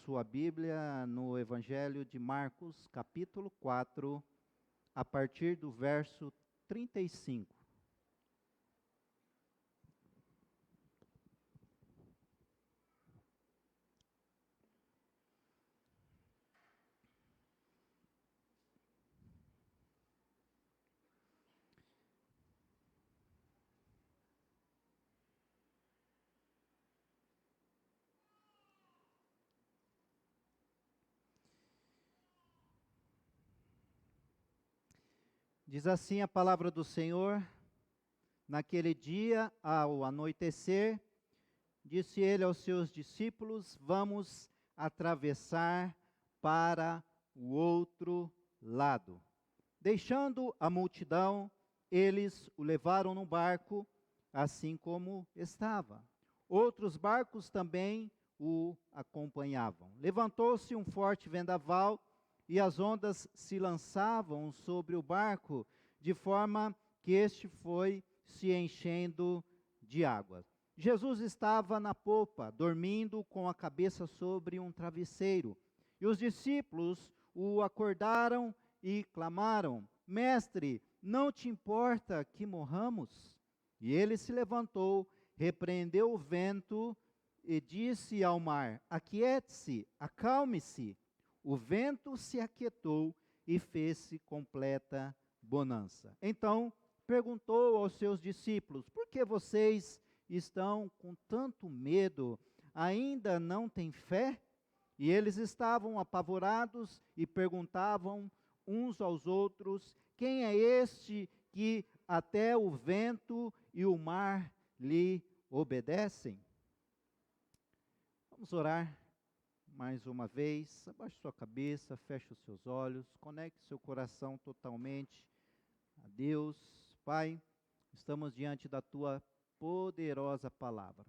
sua Bíblia no Evangelho de Marcos, capítulo 4, a partir do verso 35. Diz assim a palavra do Senhor: naquele dia, ao anoitecer, disse ele aos seus discípulos: vamos atravessar para o outro lado. Deixando a multidão, eles o levaram no barco, assim como estava. Outros barcos também o acompanhavam. Levantou-se um forte vendaval, e as ondas se lançavam sobre o barco, de forma que este foi se enchendo de água. Jesus estava na popa, dormindo com a cabeça sobre um travesseiro. E os discípulos o acordaram e clamaram: Mestre, não te importa que morramos? E ele se levantou, repreendeu o vento e disse ao mar: Aquiete-se, acalme-se. O vento se aquietou e fez-se completa bonança. Então perguntou aos seus discípulos: por que vocês estão com tanto medo? Ainda não têm fé? E eles estavam apavorados e perguntavam uns aos outros: quem é este que até o vento e o mar lhe obedecem? Vamos orar mais uma vez. Abaixe sua cabeça, feche os seus olhos, conecte seu coração totalmente a Deus. Pai, estamos diante da Tua poderosa palavra.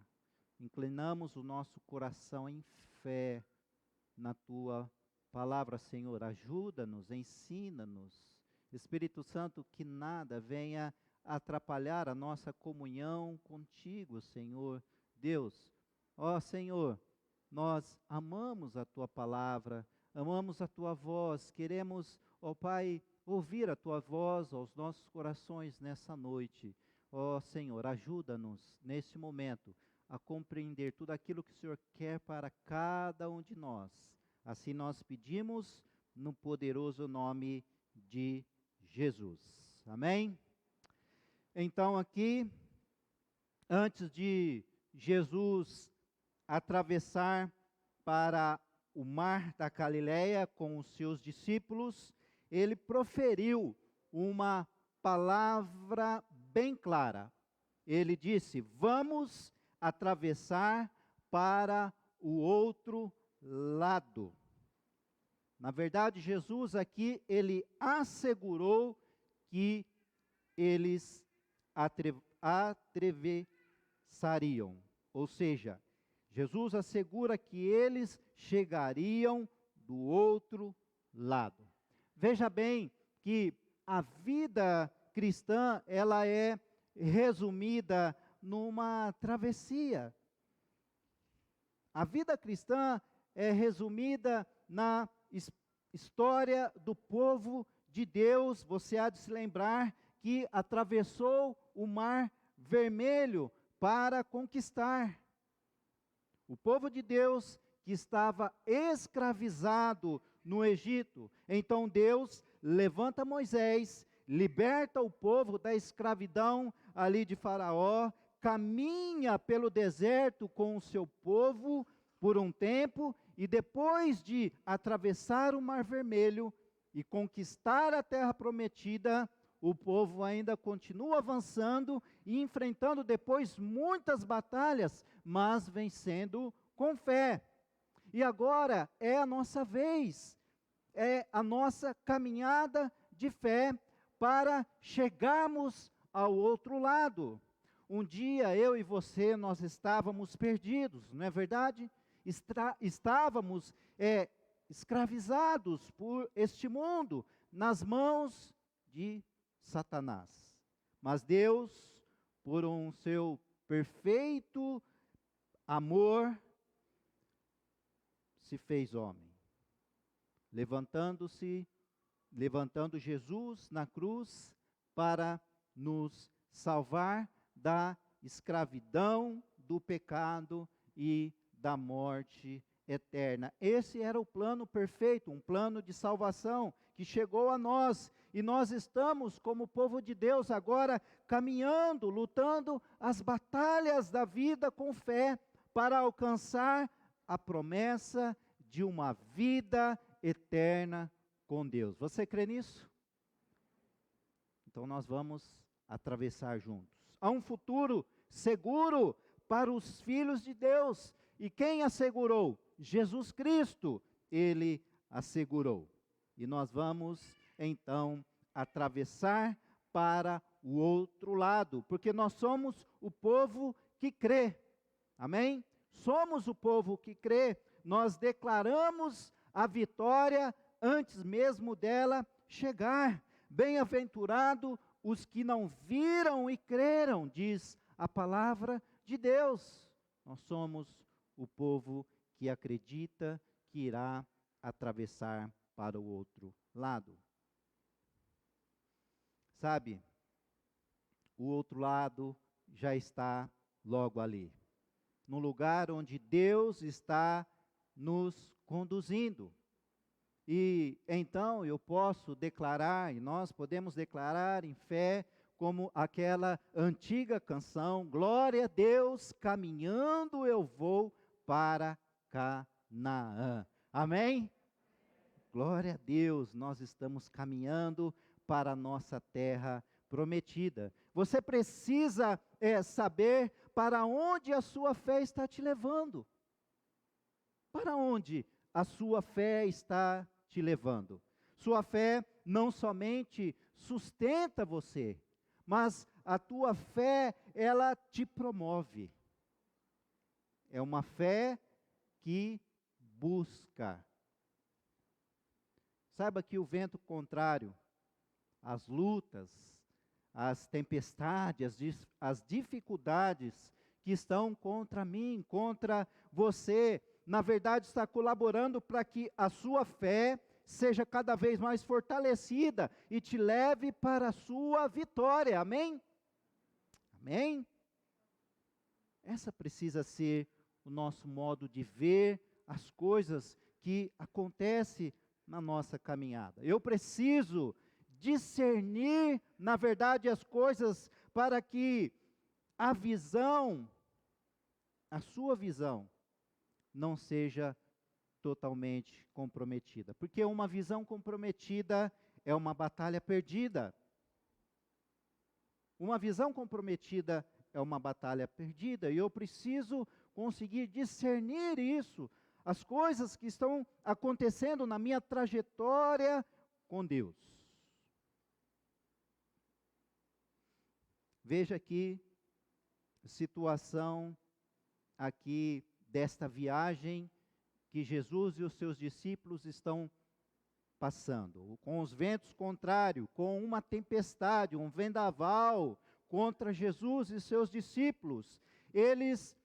Inclinamos o nosso coração em fé na Tua palavra, Senhor. Ajuda-nos, ensina-nos. Espírito Santo, que nada venha atrapalhar a nossa comunhão contigo, Senhor Deus. Ó Senhor, nós amamos a Tua palavra, amamos a Tua voz, queremos, ó Pai, ouvir a Tua voz aos nossos corações nessa noite. Ó Senhor, ajuda-nos nesse momento a compreender tudo aquilo que o Senhor quer para cada um de nós. Assim nós pedimos no poderoso nome de Jesus. Amém? Então aqui, antes de Jesus atravessar para o mar da Galileia com os seus discípulos, ele proferiu uma palavra bem clara. Ele disse: vamos atravessar para o outro lado. Na verdade, Jesus aqui, ele assegurou que eles atravessariam. Ou seja, Jesus assegura que eles chegariam do outro lado. Veja bem que a vida cristã, ela é resumida numa travessia. A vida cristã é resumida na história do povo de Deus. Você há de se lembrar que atravessou o Mar Vermelho para conquistar. O povo de Deus que estava escravizado no Egito. Então Deus levanta Moisés, liberta o povo da escravidão ali de Faraó, caminha pelo deserto com o seu povo por um tempo, e depois de atravessar o Mar Vermelho e conquistar a terra prometida, o povo ainda continua avançando e enfrentando depois muitas batalhas, mas vencendo com fé. E agora é a nossa vez, é a nossa caminhada de fé para chegarmos ao outro lado. Um dia eu e você, nós estávamos perdidos, não é verdade? Estávamos escravizados por este mundo, nas mãos de Satanás. Mas Deus, por um seu perfeito amor, se fez homem, levantando Jesus na cruz para nos salvar da escravidão, do pecado e da morte eterna. Esse era o plano perfeito, um plano de salvação que chegou a nós, e nós estamos, como povo de Deus, agora caminhando, lutando as batalhas da vida com fé, para alcançar a promessa de uma vida eterna com Deus. Você crê nisso? Então nós vamos atravessar juntos. Há um futuro seguro para os filhos de Deus. E quem assegurou? Jesus Cristo, Ele assegurou. E nós vamos, então, atravessar para o outro lado, porque nós somos o povo que crê. Amém? Somos o povo que crê. Nós declaramos a vitória antes mesmo dela chegar. Bem-aventurado os que não viram e creram, diz a palavra de Deus. Nós somos o povo que acredita que irá atravessar para o outro lado. Sabe, o outro lado já está logo ali, no lugar onde Deus está nos conduzindo. E então eu posso declarar, e nós podemos declarar em fé, como aquela antiga canção: glória a Deus, caminhando eu vou para Canaã. Amém? Glória a Deus, nós estamos caminhando para a nossa terra prometida. Você precisa saber para onde a sua fé está te levando. Para onde a sua fé está te levando? Sua fé não somente sustenta você, mas a tua fé, ela te promove. É uma fé que busca. Saiba que o vento contrário, as lutas, as tempestades, as dificuldades que estão contra mim, contra você, na verdade está colaborando para que a sua fé seja cada vez mais fortalecida e te leve para a sua vitória. Amém? Amém? Essa precisa ser o nosso modo de ver as coisas que acontecem na nossa caminhada. Eu preciso discernir, na verdade, as coisas para que a visão, a sua visão, não seja totalmente comprometida. Porque uma visão comprometida é uma batalha perdida. Uma visão comprometida é uma batalha perdida. E eu preciso conseguir discernir isso, as coisas que estão acontecendo na minha trajetória com Deus. Veja aqui a situação aqui desta viagem que Jesus e os seus discípulos estão passando, com os ventos contrários, com uma tempestade, um vendaval contra Jesus e seus discípulos. Eles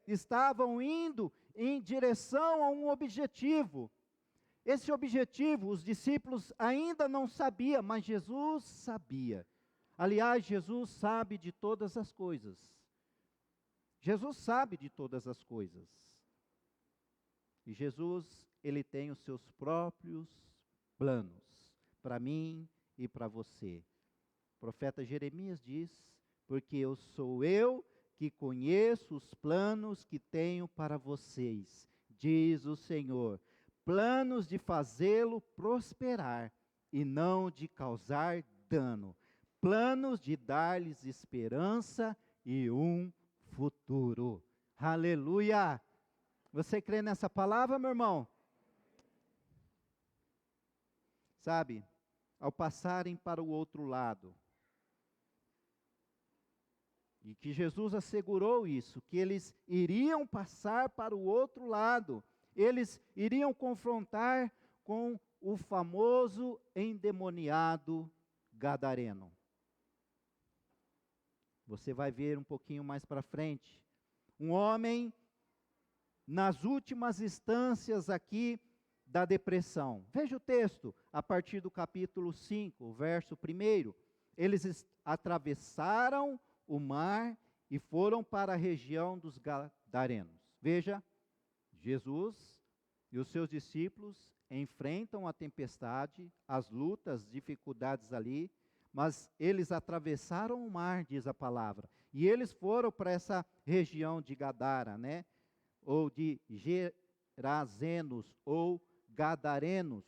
estavam indo em direção a um objetivo. Esse objetivo, os discípulos ainda não sabiam, mas Jesus sabia. Aliás, Jesus sabe de todas as coisas. Jesus sabe de todas as coisas. E Jesus, Ele tem os seus próprios planos para mim e para você. O profeta Jeremias diz: porque sou eu que conheço os planos que tenho para vocês, diz o Senhor, planos de fazê-lo prosperar e não de causar dano, planos de dar-lhes esperança e um futuro. Aleluia! Você crê nessa palavra, meu irmão? Sabe, ao passarem para o outro lado, e que Jesus assegurou isso, que eles iriam passar para o outro lado, eles iriam confrontar com o famoso endemoniado gadareno. Você vai ver um pouquinho mais para frente, um homem nas últimas instâncias aqui da depressão. Veja o texto, a partir do capítulo 5, verso 1. Eles atravessaram o mar e foram para a região dos Gadarenos. Veja, Jesus e os seus discípulos enfrentam a tempestade, as lutas, dificuldades ali, mas eles atravessaram o mar, diz a palavra, e eles foram para essa região de Gadara, né? Ou de Gerazenos, ou Gadarenos.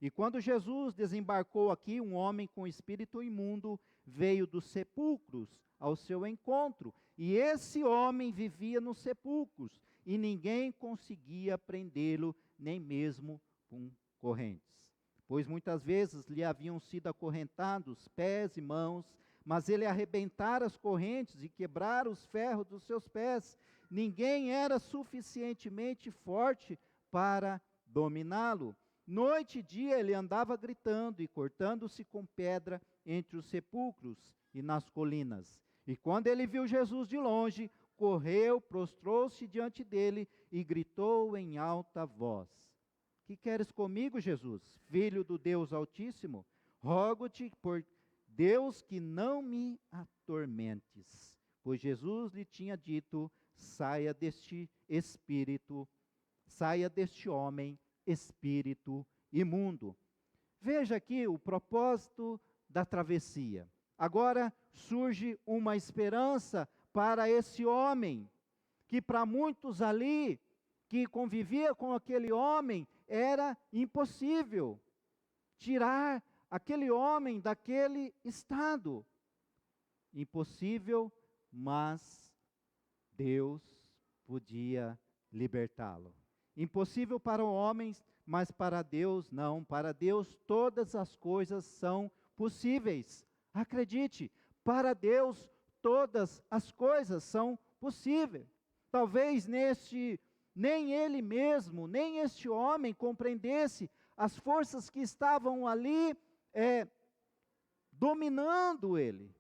E quando Jesus desembarcou aqui, um homem com espírito imundo veio dos sepulcros ao seu encontro, e esse homem vivia nos sepulcros, e ninguém conseguia prendê-lo, nem mesmo com correntes. Pois muitas vezes lhe haviam sido acorrentados pés e mãos, mas ele arrebentara as correntes e quebrara os ferros dos seus pés. Ninguém era suficientemente forte para dominá-lo. Noite e dia ele andava gritando e cortando-se com pedra entre os sepulcros e nas colinas. E quando ele viu Jesus de longe, correu, prostrou-se diante dele e gritou em alta voz: Que queres comigo, Jesus, filho do Deus Altíssimo? Rogo-te por Deus que não me atormentes. Pois Jesus lhe tinha dito: saia deste espírito, saia deste homem, espírito imundo. Veja aqui o propósito da travessia. Agora surge uma esperança para esse homem, que para muitos ali, que convivia com aquele homem, era impossível tirar aquele homem daquele estado. Impossível, mas Deus podia libertá-lo. Impossível para homens, mas para Deus não. Para Deus todas as coisas são possíveis. Acredite, para Deus todas as coisas são possíveis. Talvez nem ele mesmo, nem este homem compreendesse as forças que estavam ali dominando ele.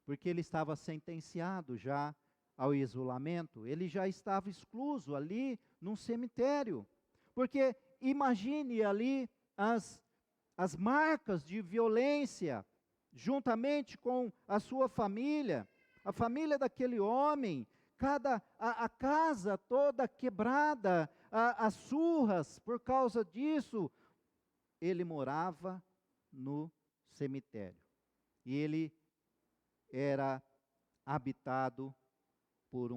Porque ele estava sentenciado já ao isolamento, ele já estava excluso ali num cemitério. Porque imagine ali as marcas de violência, juntamente com a sua família, a família daquele homem, a casa toda quebrada, as surras, por causa disso. Ele morava no cemitério, e ele era habitado por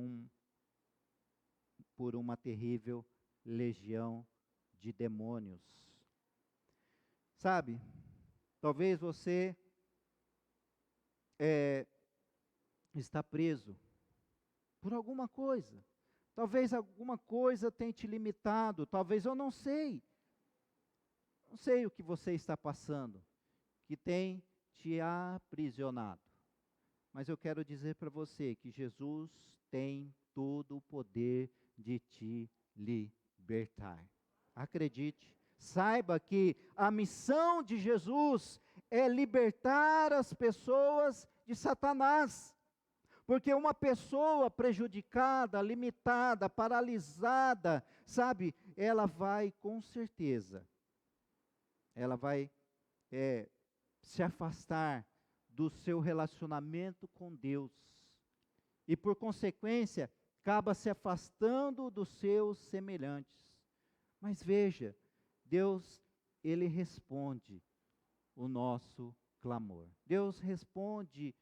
uma terrível legião de demônios. Sabe, talvez você está preso por alguma coisa. Talvez alguma coisa tenha te limitado. Talvez eu não sei. Não sei o que você está passando, que tem te aprisionado. Mas eu quero dizer para você que Jesus tem todo o poder de te libertar. Acredite. Saiba que a missão de Jesus é libertar as pessoas de Satanás. Porque uma pessoa prejudicada, limitada, paralisada, sabe, ela vai com certeza, ela vai se afastar do seu relacionamento com Deus. E por consequência, acaba se afastando dos seus semelhantes. Mas veja, Deus, Ele responde o nosso clamor. Deus responde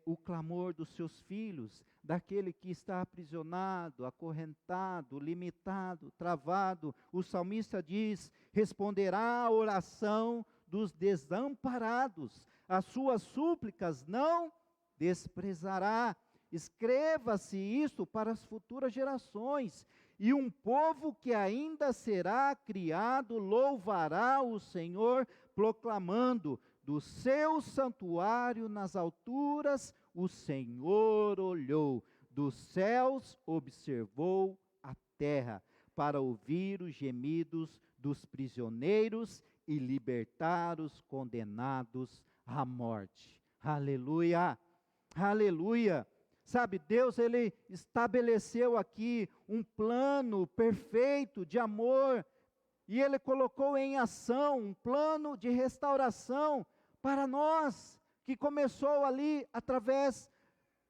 o clamor dos seus filhos, daquele que está aprisionado, acorrentado, limitado, travado. O salmista diz: responderá a oração dos desamparados, as suas súplicas não desprezará. Escreva-se isso para as futuras gerações, e um povo que ainda será criado louvará o Senhor, proclamando: do seu santuário nas alturas o Senhor olhou, dos céus observou a terra, para ouvir os gemidos dos prisioneiros e libertar os condenados à morte. Aleluia! Aleluia! Sabe, Deus, Ele estabeleceu aqui um plano perfeito de amor, e Ele colocou em ação um plano de restauração para nós, que começou ali através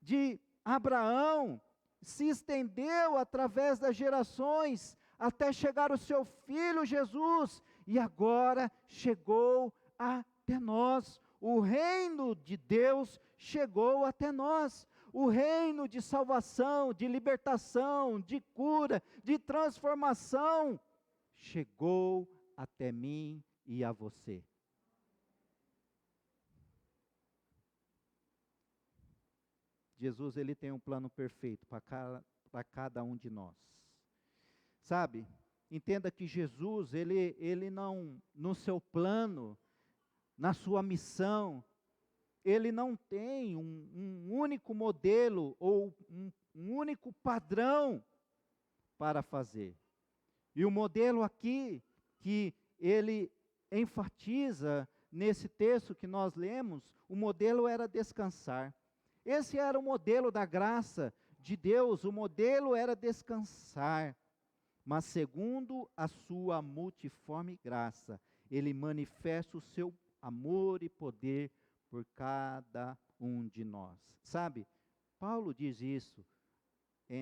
de Abraão, se estendeu através das gerações, até chegar o seu Filho Jesus, e agora chegou até nós. O reino de Deus chegou até nós. O reino de salvação, de libertação, de cura, de transformação, chegou até mim e a você. Jesus, Ele tem um plano perfeito para cada um de nós. Sabe, entenda que Jesus, Ele não, no seu plano, na sua missão, Ele não tem um único modelo ou um único padrão para fazer. E o modelo aqui, que Ele enfatiza nesse texto que nós lemos, o modelo era descansar. Esse era o modelo da graça de Deus, o modelo era descansar. Mas segundo a sua multiforme graça, Ele manifesta o seu amor e poder por cada um de nós. Sabe, Paulo diz isso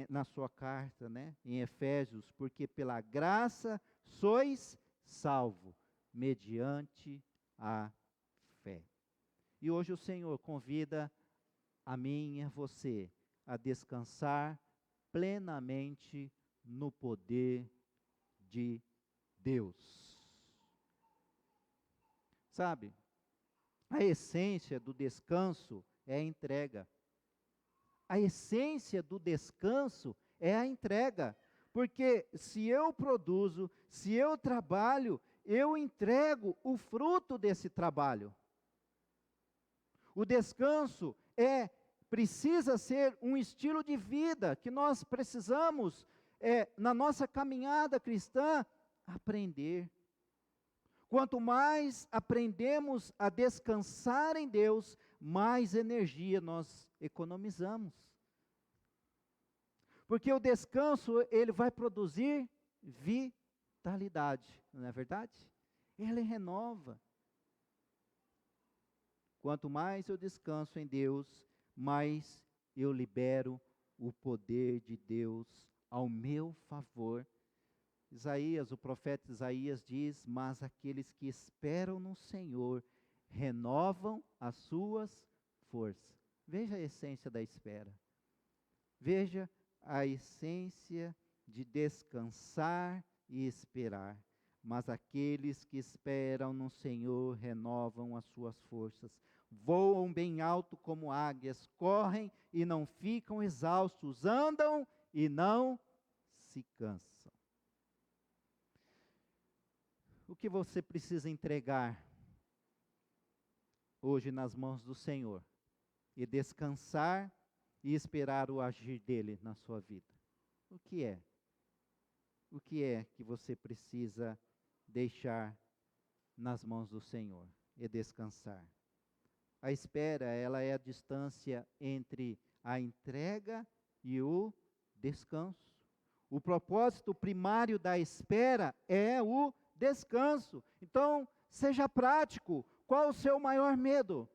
na sua carta, em Efésios, porque pela graça sois salvos, mediante a fé. E hoje o Senhor convida a mim e a você a descansar plenamente no poder de Deus. Sabe, a essência do descanso é a entrega. A essência do descanso é a entrega. Porque se eu produzo, se eu trabalho, eu entrego o fruto desse trabalho. O descanso precisa ser um estilo de vida que nós precisamos, na nossa caminhada cristã, aprender. Quanto mais aprendemos a descansar em Deus, mais energia nós economizamos. Porque o descanso, ele vai produzir vitalidade, não é verdade? Ele renova. Quanto mais eu descanso em Deus, mais eu libero o poder de Deus ao meu favor. O profeta Isaías diz: mas aqueles que esperam no Senhor renovam as suas forças. Veja a essência da espera. Veja a essência de descansar e esperar. Mas aqueles que esperam no Senhor renovam as suas forças. Voam bem alto como águias, correm e não ficam exaustos, andam e não se cansam. O que você precisa entregar hoje nas mãos do Senhor e descansar e esperar o agir dele na sua vida? O que é? O que é que você precisa deixar nas mãos do Senhor e descansar? A espera, ela é a distância entre a entrega e o descanso. O propósito primário da espera é o descanso. Então, seja prático. Qual o seu maior medo?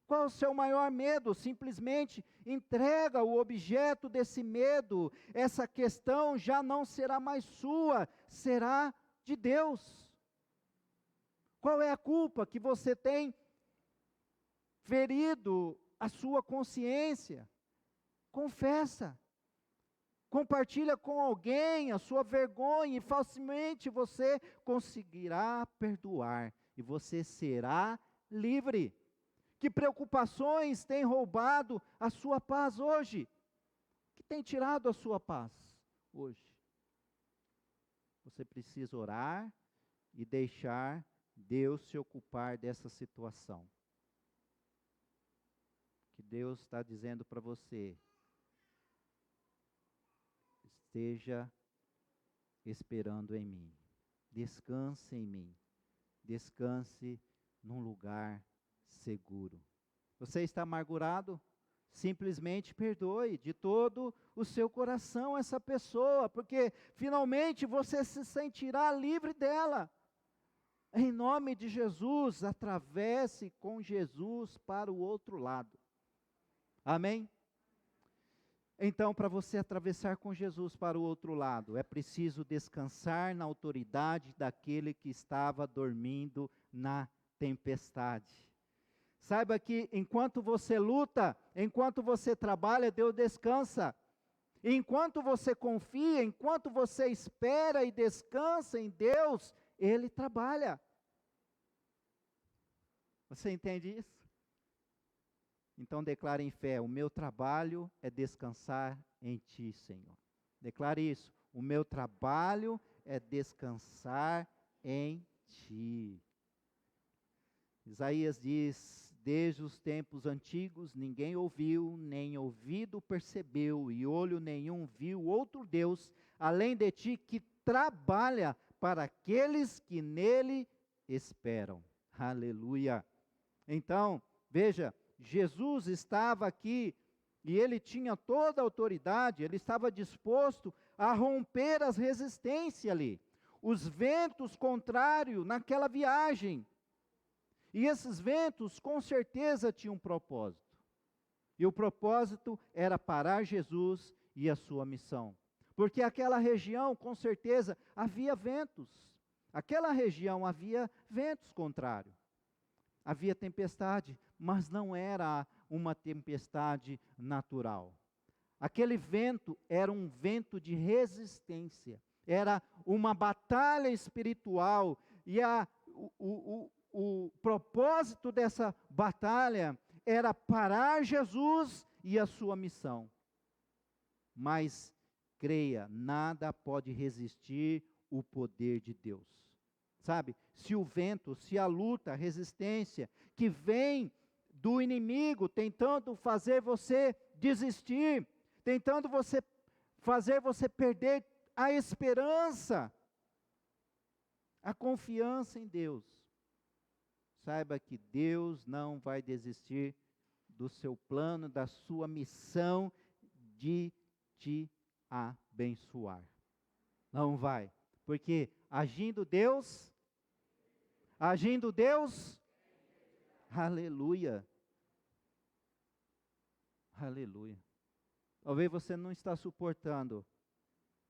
Qual o seu maior medo? Simplesmente entrega o objeto desse medo. Essa questão já não será mais sua, será de Deus. Qual é a culpa que você tem ferido a sua consciência? Confessa. Compartilha com alguém a sua vergonha e facilmente você conseguirá perdoar e você será livre. Que preocupações têm roubado a sua paz hoje? Que tem tirado a sua paz hoje? Você precisa orar e deixar Deus se ocupar dessa situação. Que Deus está dizendo para você: esteja esperando em mim, descanse em mim, descanse num lugar seguro. Você está amargurado? Simplesmente perdoe de todo o seu coração essa pessoa, porque finalmente você se sentirá livre dela. Em nome de Jesus, atravesse com Jesus para o outro lado. Amém? Então, para você atravessar com Jesus para o outro lado, é preciso descansar na autoridade daquele que estava dormindo na tempestade. Saiba que enquanto você luta, enquanto você trabalha, Deus descansa. Enquanto você confia, enquanto você espera e descansa em Deus, Ele trabalha. Você entende isso? Então declare em fé: o meu trabalho é descansar em Ti, Senhor. Declare isso: o meu trabalho é descansar em Ti. Isaías diz: desde os tempos antigos ninguém ouviu, nem ouvido percebeu, e olho nenhum viu outro Deus, além de Ti, que trabalha para aqueles que nele esperam. Aleluia! Então, veja, Jesus estava aqui, e Ele tinha toda a autoridade, Ele estava disposto a romper as resistências ali, os ventos contrários naquela viagem. E esses ventos, com certeza, tinham um propósito. E o propósito era parar Jesus e a sua missão. Porque aquela região, com certeza, havia ventos. Aquela região havia ventos contrários. Havia tempestade, mas não era uma tempestade natural. Aquele vento era um vento de resistência. Era uma batalha espiritual. E o propósito dessa batalha era parar Jesus e a sua missão. Mas, creia, nada pode resistir o poder de Deus. Sabe, se o vento, se a luta, a resistência que vem do inimigo tentando fazer você desistir, tentando fazer você perder a esperança, a confiança em Deus, saiba que Deus não vai desistir do seu plano, da sua missão de te abençoar. Não vai, porque agindo Deus, aleluia, aleluia. Talvez você não está suportando,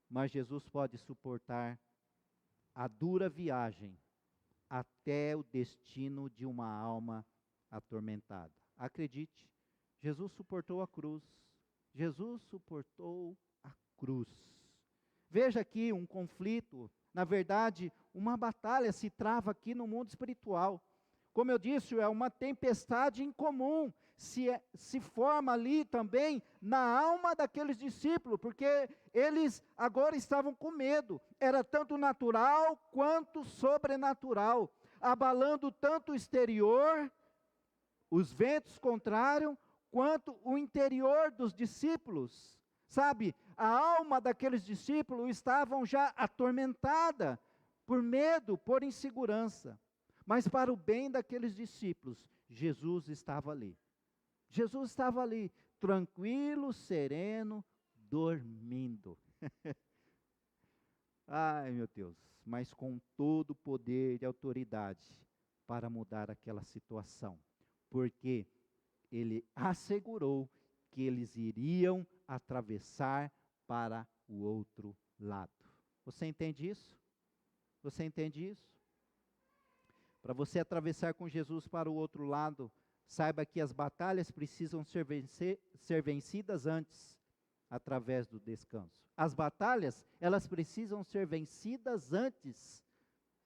mas Jesus pode suportar a dura viagem até o destino de uma alma atormentada. Acredite, Jesus suportou a cruz. Jesus suportou a cruz. Veja aqui um conflito, na verdade, uma batalha se trava aqui no mundo espiritual. Como eu disse, é uma tempestade incomum, se forma ali também na alma daqueles discípulos, porque eles agora estavam com medo. Era tanto natural quanto sobrenatural, abalando tanto o exterior, os ventos contrários, quanto o interior dos discípulos. Sabe, a alma daqueles discípulos estavam já atormentada por medo, por insegurança. Mas para o bem daqueles discípulos, Jesus estava ali. Jesus estava ali, tranquilo, sereno, dormindo. Ai, meu Deus, mas com todo o poder e autoridade para mudar aquela situação. Porque Ele assegurou que eles iriam atravessar para o outro lado. Você entende isso? Você entende isso? Para você atravessar com Jesus para o outro lado, saiba que as batalhas precisam ser vencidas antes, através do descanso. As batalhas, elas precisam ser vencidas antes,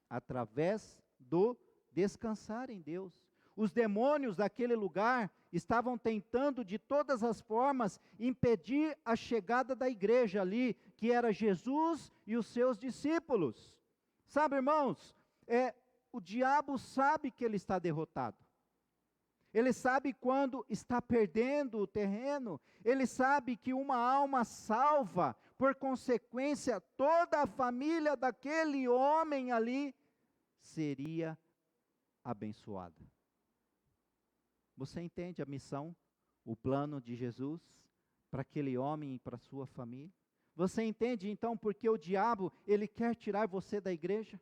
através do descansar em Deus. Os demônios daquele lugar estavam tentando de todas as formas impedir a chegada da igreja ali, que era Jesus e os seus discípulos. Sabe, irmãos, o diabo sabe que ele está derrotado. Ele sabe quando está perdendo o terreno. Ele sabe que uma alma salva, por consequência, toda a família daquele homem ali seria abençoada. Você entende a missão? o plano de Jesus para aquele homem e para sua família? Você entende então porque o diabo, ele quer tirar você da igreja?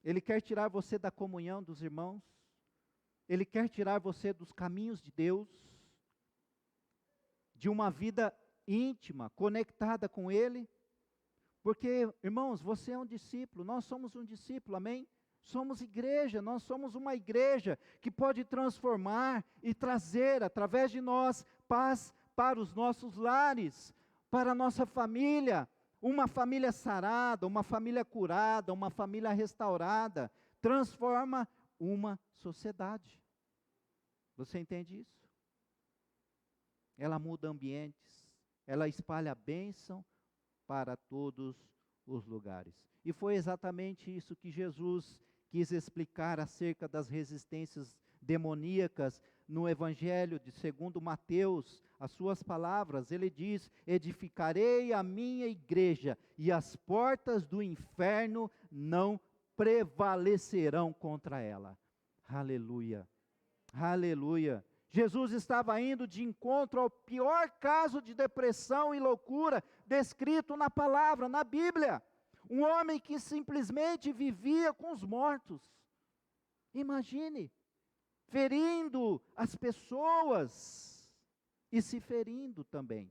Ele quer tirar você da comunhão dos irmãos? Ele quer tirar você dos caminhos de Deus, de uma vida íntima, conectada com Ele? Porque, irmãos, você é um discípulo, nós somos um discípulo, amém? Somos igreja, nós somos uma igreja que pode transformar e trazer, através de nós, paz para os nossos lares, para a nossa família, uma família sarada, uma família curada, uma família restaurada, transforma uma sociedade. Você entende isso? Ela muda ambientes, ela espalha a bênção para todos os lugares. E foi exatamente isso que Jesus quis explicar acerca das resistências demoníacas no Evangelho de segundo Mateus. As suas palavras, ele diz: edificarei a minha igreja e as portas do inferno não prevalecerão contra ela. Aleluia, aleluia. Jesus estava indo de encontro ao pior caso de depressão e loucura descrito na palavra, na Bíblia. Um homem que simplesmente vivia com os mortos. Imagine, ferindo as pessoas e se ferindo também.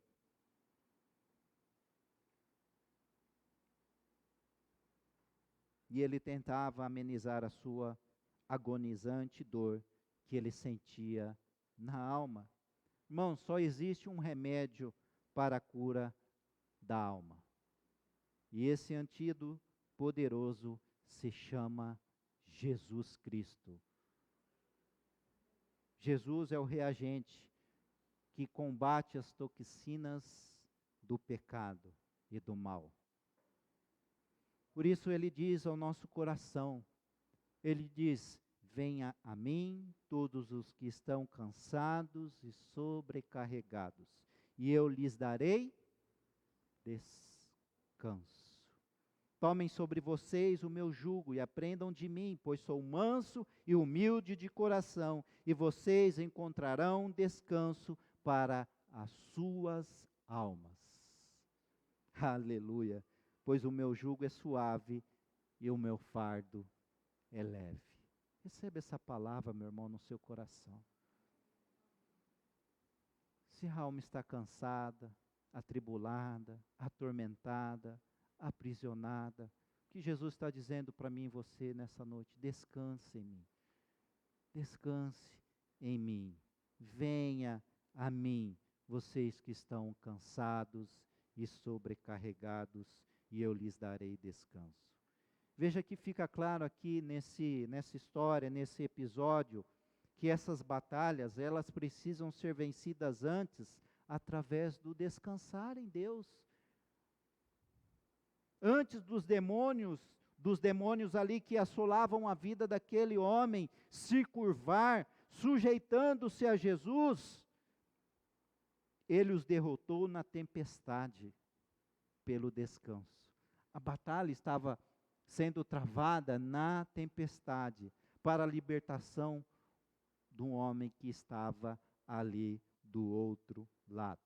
E ele tentava amenizar a sua agonizante dor que ele sentia na alma. Irmão, só existe um remédio para a cura da alma. E esse antídoto poderoso se chama Jesus Cristo. Jesus é o reagente que combate as toxinas do pecado e do mal. Por isso ele diz ao nosso coração, ele diz: venha a mim todos os que estão cansados e sobrecarregados, e eu lhes darei descanso. Tomem sobre vocês o meu jugo e aprendam de mim, pois sou manso e humilde de coração, e vocês encontrarão descanso para as suas almas. Aleluia! Pois o meu jugo é suave e o meu fardo é leve. Receba essa palavra, meu irmão, no seu coração. Se a alma está cansada, atribulada, atormentada, aprisionada, o que Jesus está dizendo para mim e você nessa noite? Descanse em mim. Descanse em mim. Venha a mim, vocês que estão cansados e sobrecarregados, e eu lhes darei descanso. Veja que fica claro aqui nessa história, nesse episódio, que essas batalhas, elas precisam ser vencidas antes, através do descansar em Deus. Antes dos demônios ali que assolavam a vida daquele homem, se curvar, sujeitando-se a Jesus, ele os derrotou na tempestade, pelo descanso. A batalha estava sendo travada na tempestade, para a libertação de um homem que estava ali do outro lado.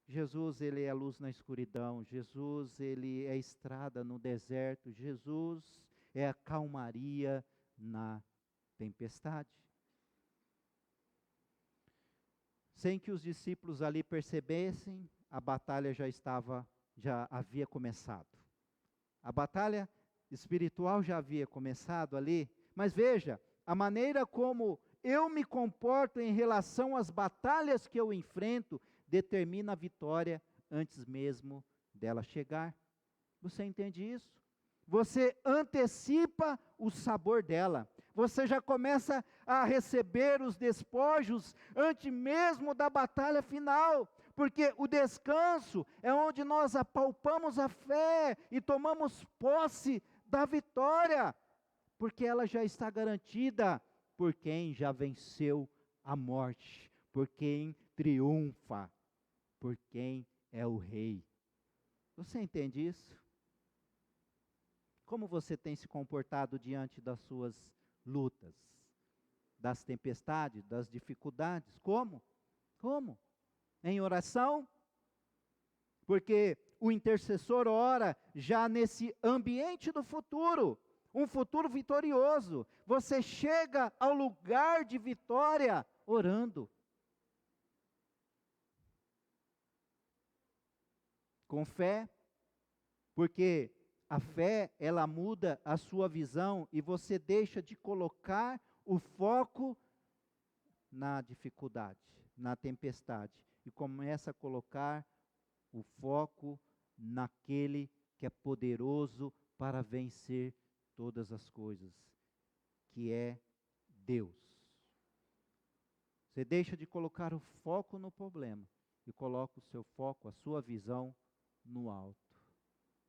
Jesus, ele é a luz na escuridão. Jesus, ele é a estrada no deserto. Jesus é a calmaria na tempestade. Sem que os discípulos ali percebessem, a batalha já havia começado. A batalha espiritual já havia começado ali, mas veja, a maneira como eu me comporto em relação às batalhas que eu enfrento, determina a vitória antes mesmo dela chegar. Você entende isso? Você antecipa o sabor dela. Você já começa a receber os despojos antes mesmo da batalha final. Porque o descanso é onde nós apalpamos a fé e tomamos posse da vitória. Porque ela já está garantida por quem já venceu a morte, por quem triunfa, por quem é o rei. Você entende isso? Como você tem se comportado diante das suas lutas? das tempestades, das dificuldades. Como? Como? Em oração? Porque o intercessor ora já nesse ambiente do futuro, um futuro vitorioso. Você chega ao lugar de vitória orando. Com fé, porque a fé, ela muda a sua visão e você deixa de colocar o foco na dificuldade, na tempestade, e começa a colocar o foco naquele que é poderoso para vencer todas as coisas, que é Deus. Você deixa de colocar o foco no problema e coloca o seu foco, a sua visão no alto.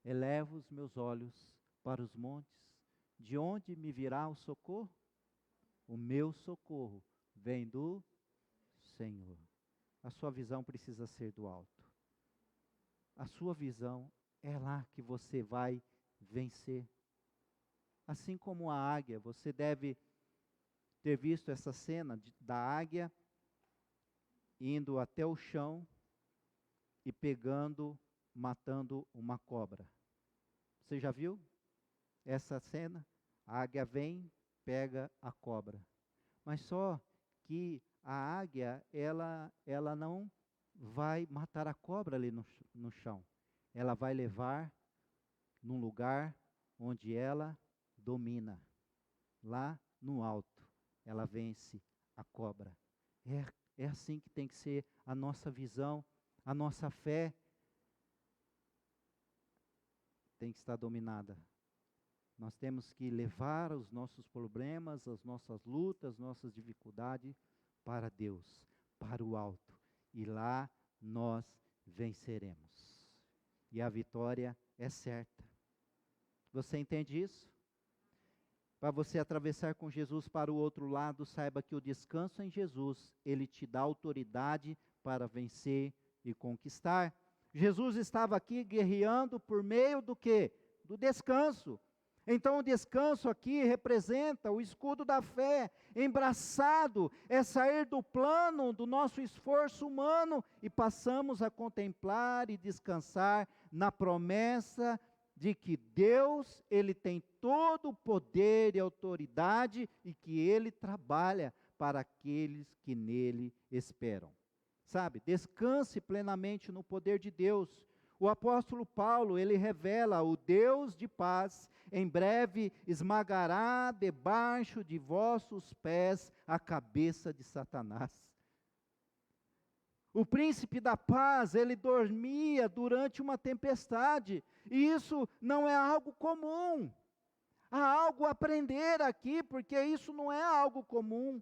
Elevo os meus olhos para os montes, de onde me virá o socorro? O meu socorro vem do Senhor. A sua visão precisa ser do alto. A sua visão é lá que você vai vencer. Assim como a águia, você deve ter visto essa cena da águia indo até o chão e matando uma cobra. Você já viu essa cena? A águia vem, pega a cobra. Mas só que a águia, ela não vai matar a cobra ali no chão. Ela vai levar num lugar onde ela domina. Lá no alto, ela vence a cobra. É assim que tem que ser a nossa visão, a nossa fé tem que estar dominada. Nós temos que levar os nossos problemas, as nossas lutas, nossas dificuldades para Deus, para o alto. E lá nós venceremos. E a vitória é certa. Você entende isso? Para você atravessar com Jesus para o outro lado, saiba que o descanso em Jesus, ele te dá autoridade para vencer e conquistar. Jesus estava aqui guerreando por meio do quê? Do descanso. Então o descanso aqui representa o escudo da fé, embraçado, é sair do plano do nosso esforço humano e passamos a contemplar e descansar na promessa de que Deus, ele tem todo o poder e autoridade e que ele trabalha para aqueles que nele esperam. Sabe, descanse plenamente no poder de Deus. O apóstolo Paulo, ele revela: o Deus de paz, em breve esmagará debaixo de vossos pés a cabeça de Satanás. O príncipe da paz, ele dormia durante uma tempestade, e isso não é algo comum. Há algo a aprender aqui, porque isso não é algo comum.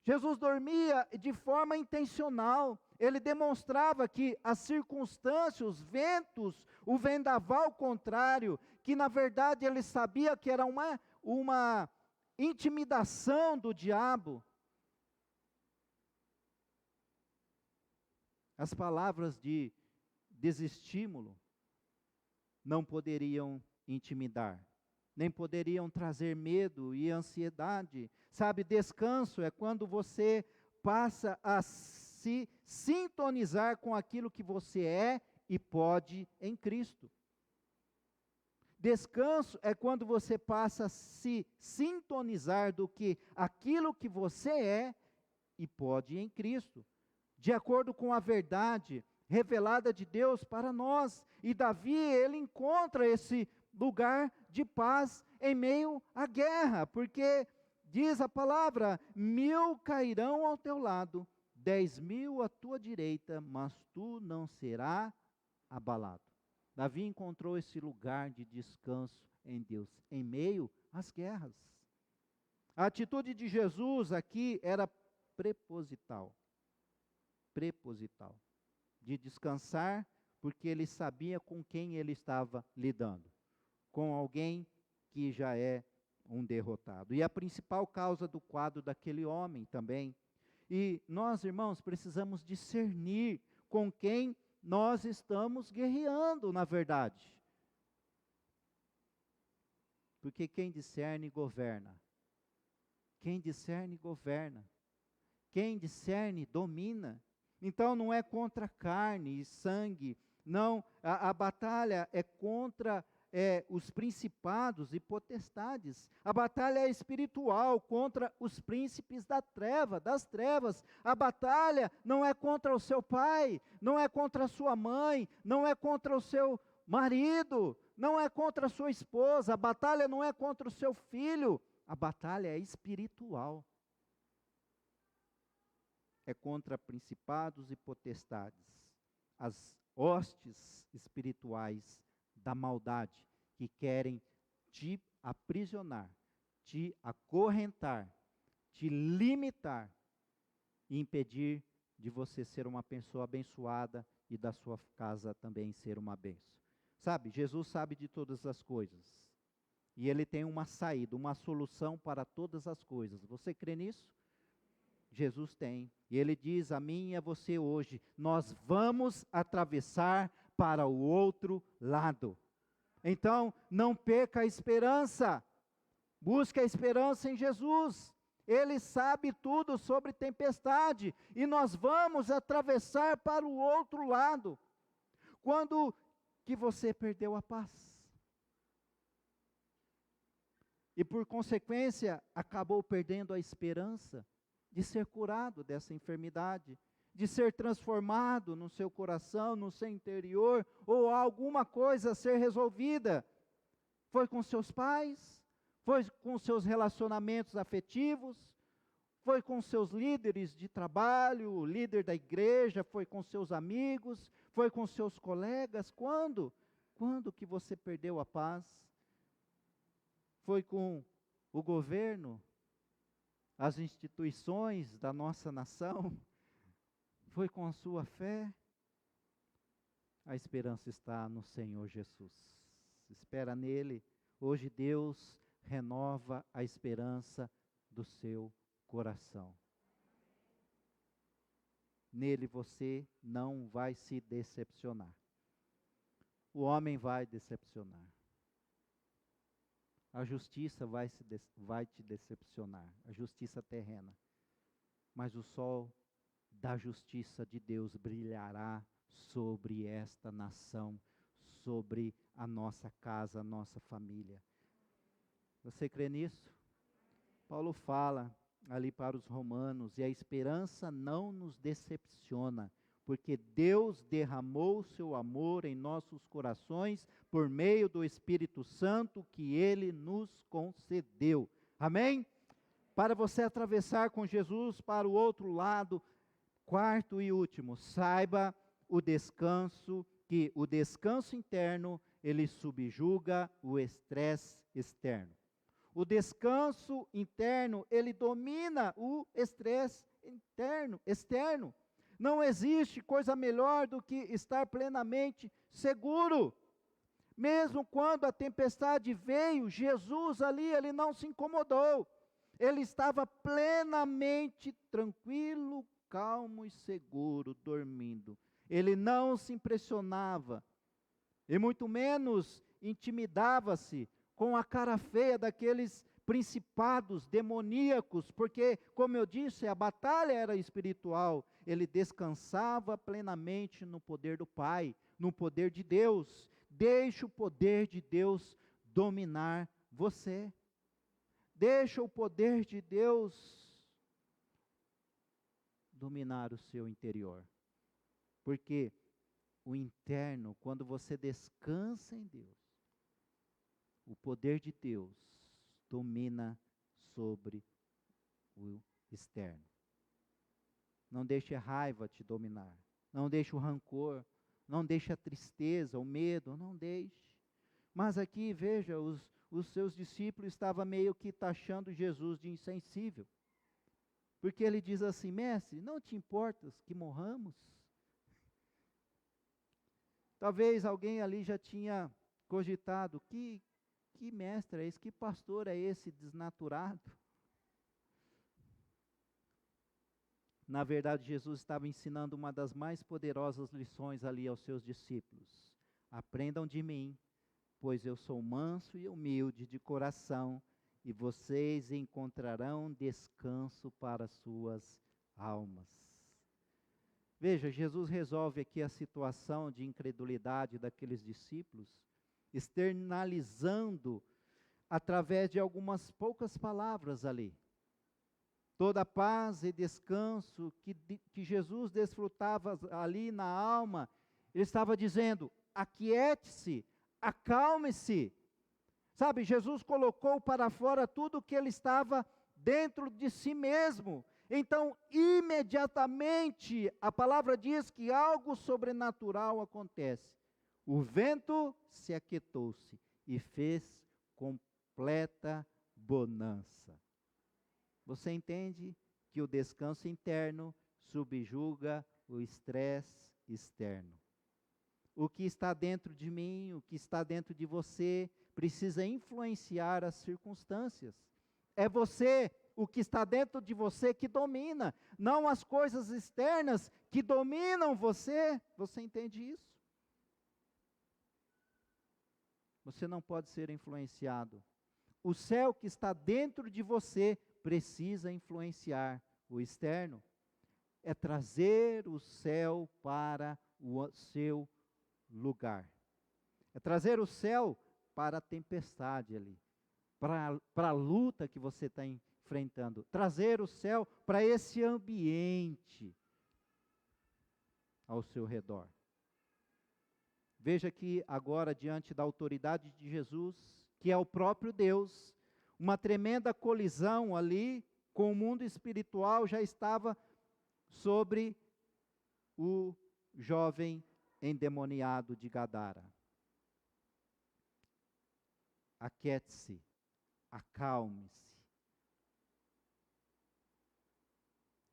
Jesus dormia de forma intencional. Ele demonstrava que as circunstâncias, os ventos, o vendaval contrário, que na verdade ele sabia que era uma intimidação do diabo. As palavras de desestímulo não poderiam intimidar, nem poderiam trazer medo e ansiedade. Sabe, descanso é quando você passa a se sintonizar com aquilo que você é e pode em Cristo. Descanso é quando você passa a se sintonizar do que aquilo que você é e pode em Cristo, de acordo com a verdade revelada de Deus para nós. E Davi, ele encontra esse lugar de paz em meio à guerra, porque diz a palavra: 1000 cairão ao teu lado, 10.000 à tua direita, mas tu não serás abalado. Davi encontrou esse lugar de descanso em Deus, em meio às guerras. A atitude de Jesus aqui era preposital, de descansar, porque ele sabia com quem ele estava lidando, com alguém que já é um derrotado. E a principal causa do quadro daquele homem também. E nós, irmãos, precisamos discernir com quem nós estamos guerreando, na verdade. Porque quem discerne, governa. Quem discerne, governa. Quem discerne, domina. Então não é contra carne e sangue, não, a batalha é contra os principados e potestades. A batalha é espiritual, contra os príncipes das trevas. A batalha não é contra o seu pai, não é contra a sua mãe, não é contra o seu marido, não é contra a sua esposa, a batalha não é contra o seu filho, a batalha é espiritual. É contra principados e potestades, as hostes espirituais da maldade, que querem te aprisionar, te acorrentar, te limitar e impedir de você ser uma pessoa abençoada e da sua casa também ser uma bênção. Sabe, Jesus sabe de todas as coisas. E Ele tem uma saída, uma solução para todas as coisas. Você crê nisso? Jesus tem. E Ele diz a mim e a você hoje, nós vamos atravessar para o outro lado. Então, não perca a esperança. Busque a esperança em Jesus. Ele sabe tudo sobre tempestade. E nós vamos atravessar para o outro lado. Quando que você perdeu a paz? E por consequência, acabou perdendo a esperança de ser curado dessa enfermidade, de ser transformado no seu coração, no seu interior, ou alguma coisa ser resolvida. Foi com seus pais, foi com seus relacionamentos afetivos, foi com seus líderes de trabalho, o líder da igreja, foi com seus amigos, foi com seus colegas. Quando? Quando que você perdeu a paz? Foi com o governo? As instituições da nossa nação? Foi com a sua fé? A esperança está no Senhor Jesus. Espera nele. Hoje Deus renova a esperança do seu coração. Nele você não vai se decepcionar. O homem vai decepcionar. A justiça vai te decepcionar, a justiça terrena. Mas o sol da justiça de Deus brilhará sobre esta nação, sobre a nossa casa, a nossa família. Você crê nisso? Paulo fala ali para os romanos, e a esperança não nos decepciona, porque Deus derramou o seu amor em nossos corações por meio do Espírito Santo que Ele nos concedeu. Amém? Para você atravessar com Jesus para o outro lado, quarto e último, saiba que o descanso interno, ele subjuga o estresse externo. O descanso interno, ele domina o estresse externo. Não existe coisa melhor do que estar plenamente seguro. Mesmo quando a tempestade veio, Jesus ali, ele não se incomodou. Ele estava plenamente tranquilo, calmo e seguro, dormindo. Ele não se impressionava, e muito menos intimidava-se com a cara feia daqueles principados demoníacos, porque, como eu disse, a batalha era espiritual. Ele descansava plenamente no poder do Pai, no poder de Deus. Deixe o poder de Deus dominar você. Deixe o poder de Deus dominar o seu interior. Porque o interno, quando você descansa em Deus, o poder de Deus domina sobre o externo. Não deixe a raiva te dominar. Não deixe o rancor. Não deixe a tristeza, o medo. Não deixe. Mas aqui, veja, os seus discípulos estavam meio que taxando Jesus de insensível. Porque ele diz assim: mestre, não te importas que morramos? Talvez alguém ali já tinha cogitado: que mestre é esse? Que pastor é esse desnaturado? Na verdade, Jesus estava ensinando uma das mais poderosas lições ali aos seus discípulos. Aprendam de mim, pois eu sou manso e humilde de coração, e vocês encontrarão descanso para suas almas. Veja, Jesus resolve aqui a situação de incredulidade daqueles discípulos, externalizando através de algumas poucas palavras ali. Toda a paz e descanso que Jesus desfrutava ali na alma, ele estava dizendo: aquiete-se, acalme-se. Sabe, Jesus colocou para fora tudo que ele estava dentro de si mesmo. Então, imediatamente, a palavra diz que algo sobrenatural acontece. O vento se aquietou-se e fez completa bonança. Você entende que o descanso interno subjuga o estresse externo. O que está dentro de mim, o que está dentro de você, precisa influenciar as circunstâncias. É você, o que está dentro de você, que domina, não as coisas externas que dominam você. Você entende isso? Você não pode ser influenciado. O céu que está dentro de você precisa influenciar o externo. É trazer o céu para o seu lugar. É trazer o céu para a tempestade ali, para a luta que você está enfrentando. Trazer o céu para esse ambiente ao seu redor. Veja que agora, diante da autoridade de Jesus, que é o próprio Deus, uma tremenda colisão ali com o mundo espiritual já estava sobre o jovem endemoniado de Gadara. Aquiete-se, acalme-se.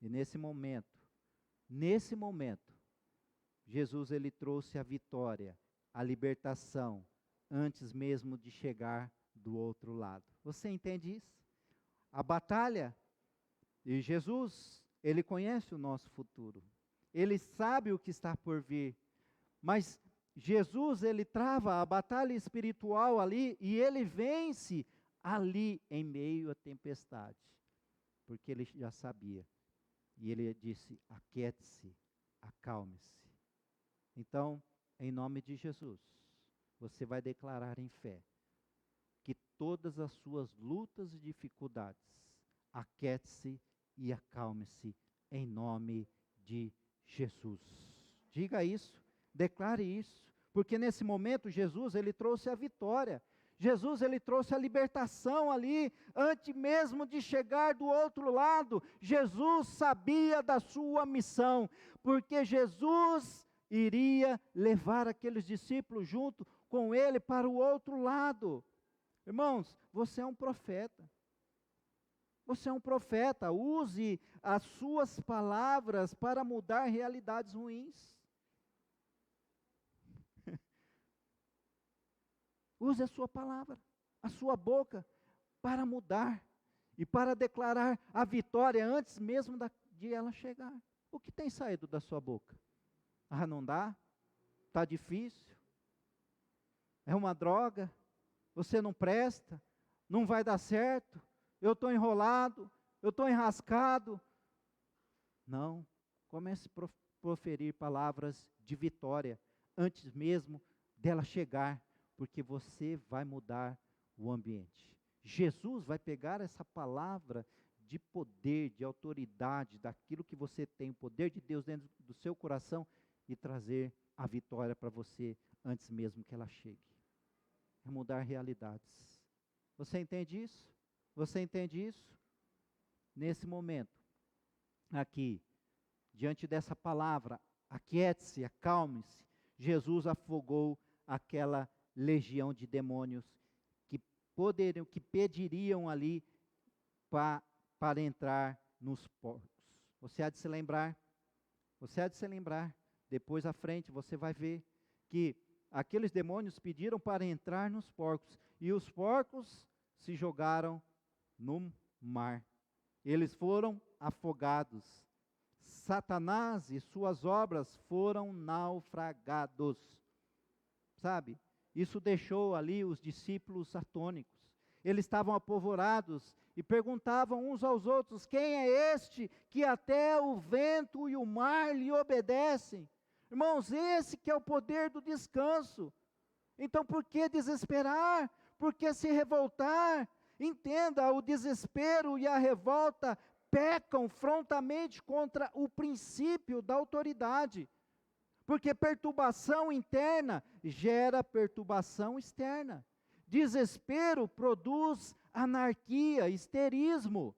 E nesse momento, Jesus ele trouxe a vitória, a libertação, antes mesmo de chegar do outro lado. Você entende isso? A batalha, e Jesus, ele conhece o nosso futuro. Ele sabe o que está por vir. Mas Jesus, ele trava a batalha espiritual ali e ele vence ali em meio à tempestade. Porque ele já sabia. E ele disse: aquiete-se, acalme-se. Então, em nome de Jesus, você vai declarar em fé que todas as suas lutas e dificuldades, aquiete-se e acalme-se em nome de Jesus. Diga isso, declare isso, porque nesse momento Jesus, ele trouxe a vitória. Jesus, ele trouxe a libertação ali, antes mesmo de chegar do outro lado. Jesus sabia da sua missão, porque Jesus iria levar aqueles discípulos junto com ele para o outro lado. Irmãos, você é um profeta. Você é um profeta. Use as suas palavras para mudar realidades ruins. Use a sua palavra, a sua boca, para mudar e para declarar a vitória antes mesmo de ela chegar. O que tem saído da sua boca? Ah, não dá? Está difícil? É uma droga? Você não presta? Não vai dar certo? Eu estou enrolado? Eu estou enrascado? Não. Comece a proferir palavras de vitória antes mesmo dela chegar, porque você vai mudar o ambiente. Jesus vai pegar essa palavra de poder, de autoridade, daquilo que você tem, o poder de Deus dentro do seu coração, e trazer a vitória para você antes mesmo que ela chegue. É mudar realidades. Você entende isso? Você entende isso? Nesse momento, aqui, diante dessa palavra, aquiete-se, acalme-se, Jesus afogou aquela legião de demônios que pediriam ali para entrar nos porcos. Você há de se lembrar, depois à frente você vai ver que aqueles demônios pediram para entrar nos porcos, e os porcos se jogaram no mar. Eles foram afogados. Satanás e suas obras foram naufragados. Sabe? Isso deixou ali os discípulos atônicos. eles estavam apavorados e perguntavam uns aos outros: quem é este que até o vento e o mar lhe obedecem? Irmãos, esse que é o poder do descanso. Então por que desesperar? Por que se revoltar? Entenda, o desespero e a revolta pecam frontamente contra o princípio da autoridade. Porque perturbação interna gera perturbação externa. Desespero produz anarquia, histerismo.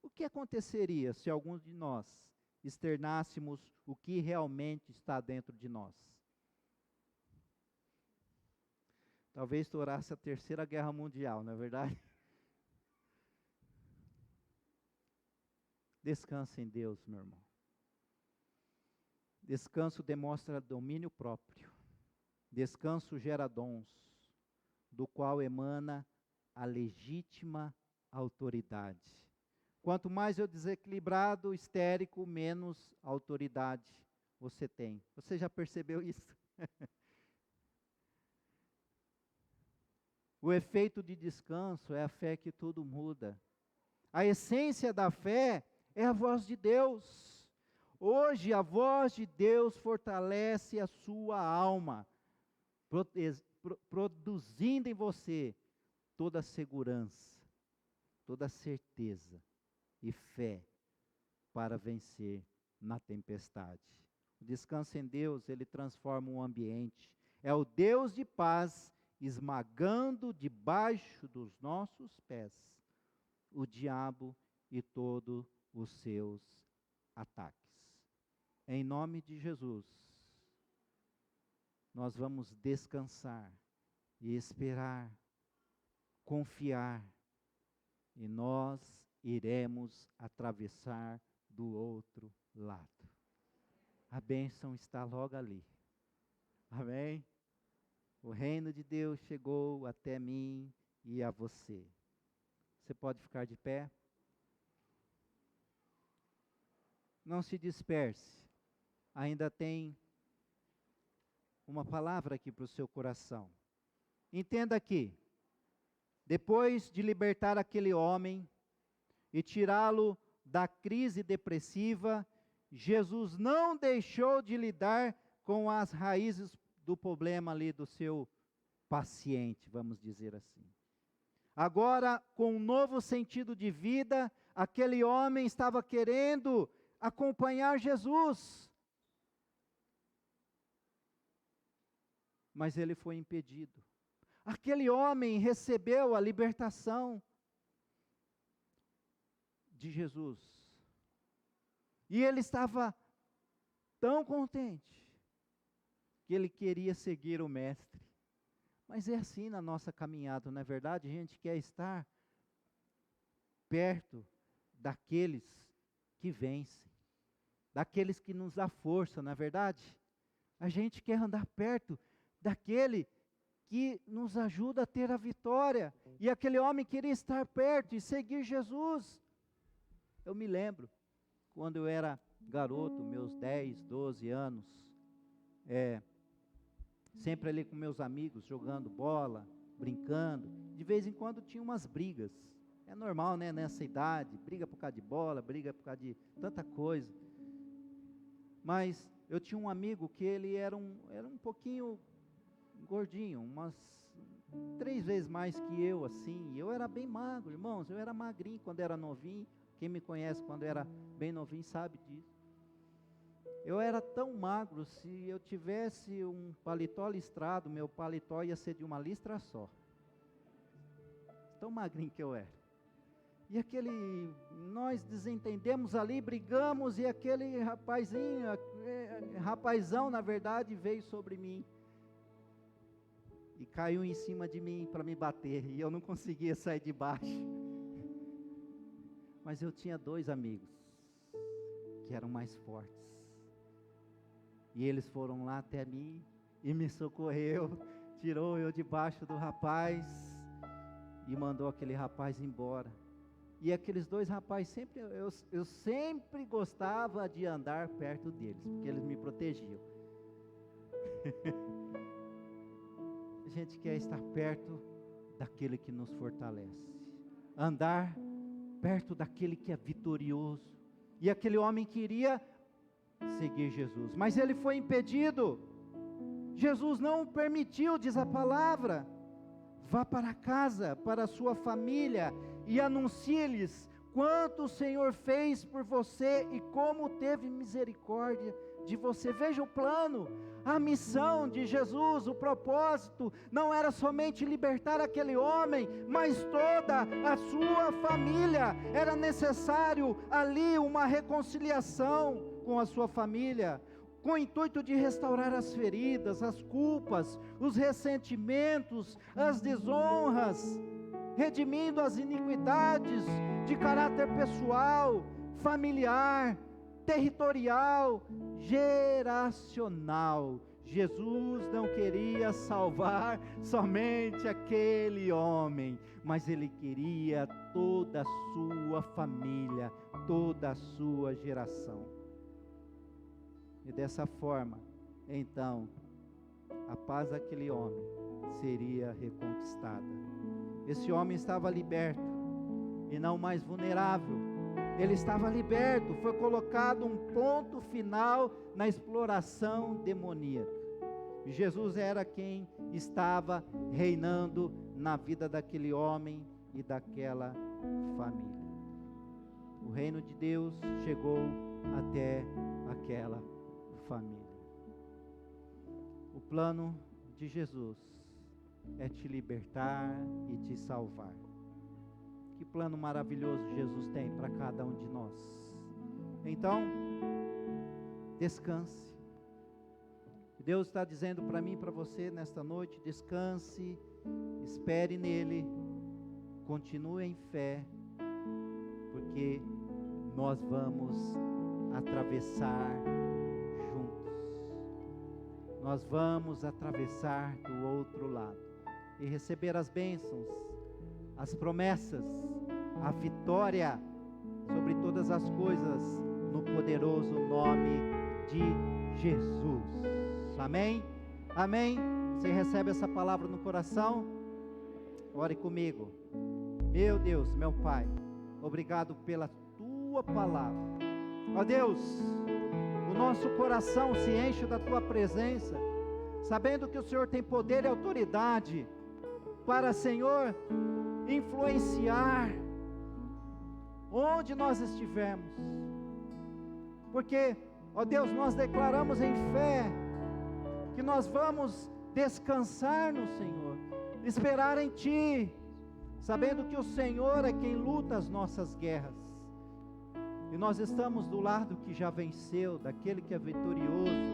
O que aconteceria se alguns de nós externássemos o que realmente está dentro de nós? Talvez estourasse a Terceira Guerra Mundial, não é verdade? Descanse em Deus, meu irmão. Descanso demonstra domínio próprio. Descanso gera dons, do qual emana a legítima autoridade. Quanto mais eu desequilibrado, histérico, menos autoridade você tem. Você já percebeu isso? O efeito de descanso é a fé que tudo muda. A essência da fé é a voz de Deus. Hoje a voz de Deus fortalece a sua alma, produzindo em você toda a segurança, toda a certeza e fé para vencer na tempestade. O descanso em Deus, ele transforma o ambiente. É o Deus de paz esmagando debaixo dos nossos pés o diabo e todos os seus ataques. Em nome de Jesus, nós vamos descansar e esperar, confiar, e nós iremos atravessar do outro lado. A bênção está logo ali. Amém? O reino de Deus chegou até mim e a você. Você pode ficar de pé? Não se disperse. Ainda tem uma palavra aqui para o seu coração. Entenda aqui. Depois de libertar aquele homem e tirá-lo da crise depressiva, Jesus não deixou de lidar com as raízes do problema ali do seu paciente, vamos dizer assim. Agora, com um novo sentido de vida, aquele homem estava querendo acompanhar Jesus. Mas ele foi impedido. Aquele homem recebeu a libertação de Jesus. E ele estava tão contente que ele queria seguir o Mestre. Mas é assim na nossa caminhada, não é verdade? A gente quer estar perto daqueles que vencem, daqueles que nos dá força, não é verdade? A gente quer andar perto daquele que nos ajuda a ter a vitória. E aquele homem queria estar perto e seguir Jesus. Eu me lembro, quando eu era garoto, meus 10, 12 anos, sempre ali com meus amigos, jogando bola, brincando. De vez em quando tinha umas brigas. É normal, né, nessa idade, briga por causa de bola, briga por causa de tanta coisa. Mas eu tinha um amigo que ele era um pouquinho gordinho, umas 3 vezes mais que eu, assim. Eu era bem magro, irmãos, eu era magrinho quando era novinho. Quem me conhece quando era bem novinho sabe disso. Eu era tão magro, se eu tivesse um paletó listrado, meu paletó ia ser de uma listra só. Tão magrinho que eu era. E nós desentendemos ali, brigamos, e aquele rapazão na verdade, veio sobre mim. E caiu em cima de mim para me bater, e eu não conseguia sair de baixo. Mas eu tinha 2 amigos, que eram mais fortes. E eles foram lá até mim, e me socorreu, tirou eu debaixo do rapaz, e mandou aquele rapaz embora. E aqueles 2 rapazes, eu sempre gostava de andar perto deles, porque eles me protegiam. A gente quer estar perto daquele que nos fortalece, andar perto daquele que é vitorioso. E aquele homem queria seguir Jesus, mas ele foi impedido. Jesus não permitiu, diz a palavra. Vá para casa, para a sua família, e anuncie-lhes quanto o Senhor fez por você e como teve misericórdia de você. Veja o plano, a missão de Jesus, o propósito, não era somente libertar aquele homem, mas toda a sua família. Era necessário ali uma reconciliação com a sua família, com o intuito de restaurar as feridas, as culpas, os ressentimentos, as desonras, redimindo as iniquidades de caráter pessoal, familiar, territorial, geracional. Jesus não queria salvar somente aquele homem, mas ele queria toda a sua família, toda a sua geração. E dessa forma, então, a paz daquele homem seria reconquistada. Esse homem estava liberto e não mais vulnerável. Ele estava liberto, foi colocado um ponto final na exploração demoníaca. E Jesus era quem estava reinando na vida daquele homem e daquela família. O reino de Deus chegou até aquela família. O plano de Jesus é te libertar e te salvar. Que plano maravilhoso Jesus tem para cada um de nós. Então, descanse. Deus está dizendo para mim e para você nesta noite: descanse, espere nele, continue em fé, porque nós vamos atravessar juntos. Nós vamos atravessar do outro lado e receber as bênçãos, as promessas, a vitória sobre todas as coisas, no poderoso nome de Jesus. Amém? Amém? Você recebe essa palavra no coração? Ore comigo. Meu Deus, meu Pai, obrigado pela Tua palavra. Ó Deus, o nosso coração se enche da Tua presença, sabendo que o Senhor tem poder e autoridade para, Senhor, influenciar onde nós estivermos, porque, ó Deus, nós declaramos em fé que nós vamos descansar no Senhor, esperar em Ti, sabendo que o Senhor é quem luta as nossas guerras, e nós estamos do lado que já venceu, daquele que é vitorioso,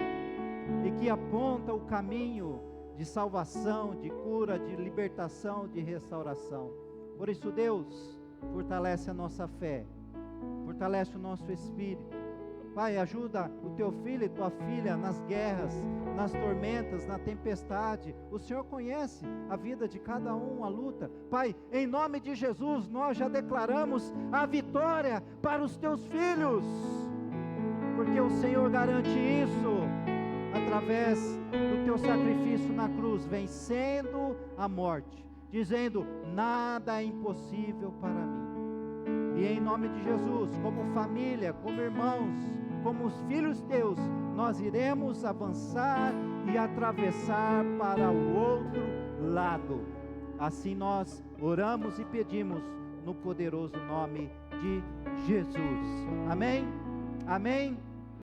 e que aponta o caminho de salvação, de cura, de libertação, de restauração. Por isso, Deus, fortalece a nossa fé, fortalece o nosso espírito. Pai, ajuda o Teu filho e Tua filha nas guerras, nas tormentas, na tempestade. O Senhor conhece a vida de cada um, a luta. Pai, em nome de Jesus, nós já declaramos a vitória para os Teus filhos, porque o Senhor garante isso através do Teu sacrifício na cruz, vencendo a morte, dizendo: nada é impossível para mim. E em nome de Jesus, como família, como irmãos, como os filhos Teus, nós iremos avançar e atravessar para o outro lado. Assim nós oramos e pedimos no poderoso nome de Jesus. Amém? Amém?